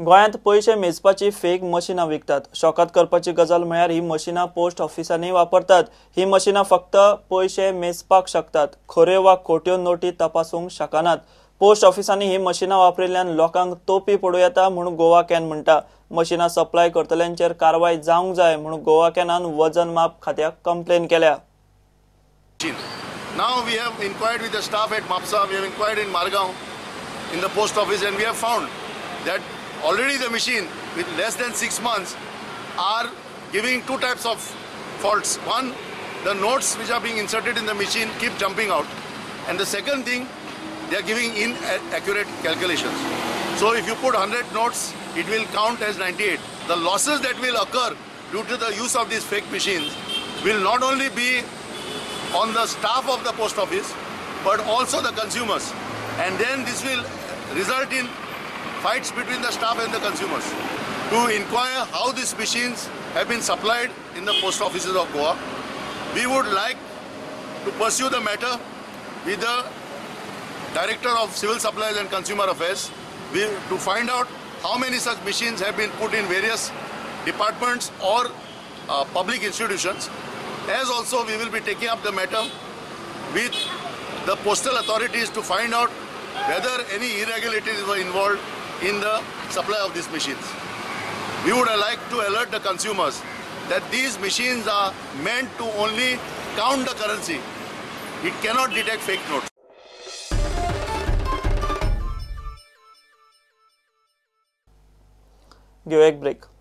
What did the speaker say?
गोंयांत पैसे मेजपाची फेक मशीनां विकतात। शॉकात करपाची गजाल म्हळ्यार ही मशीनां पोस्ट ऑफिसांनी वापरतात। ही मशीनां फक्त पैसे मेजपाक शकतात, खऱ्यो वा खोट्यो नोटी तपासूंक शकनात। पोस्ट ऑफिसांनी ही मशीनां वापरिल्ल्यान लोकांक तोपी पडूं येता म्हूण गोवा कॅन म्हणटा। मशीनां सप्लाय करतल्यांचेर कारवाय जावंक जाय म्हूण गोवा कॅनान वजन माप खात्याक कंप्लेन केल्या। Now we have inquired with the staff at MAPSA, we have inquired in Margaon, in the post office, and we have found that already the machine with less than 6 months are giving two types of faults. One, the notes which are being inserted in the machine keep jumping out, and the second thing, they are giving inaccurate calculations. So if you put 100 notes, it will count as 98. The losses that will occur due to the use of these fake machines will not only be on the staff of the post office but also the consumers, and then this will result in fights between the staff and the consumers. To inquire how these machines have been supplied in the post offices of Goa, we would like to pursue the matter with the Director of Civil Supplies and Consumer Affairs to find out how many such machines have been put in various departments or public institutions. As also, we will be taking up the matter with the postal authorities to find out whether any irregularities were involved in the supply of these machines. We would like to alert the consumers that these machines are meant to only count the currency. It cannot detect fake notes. Give a break.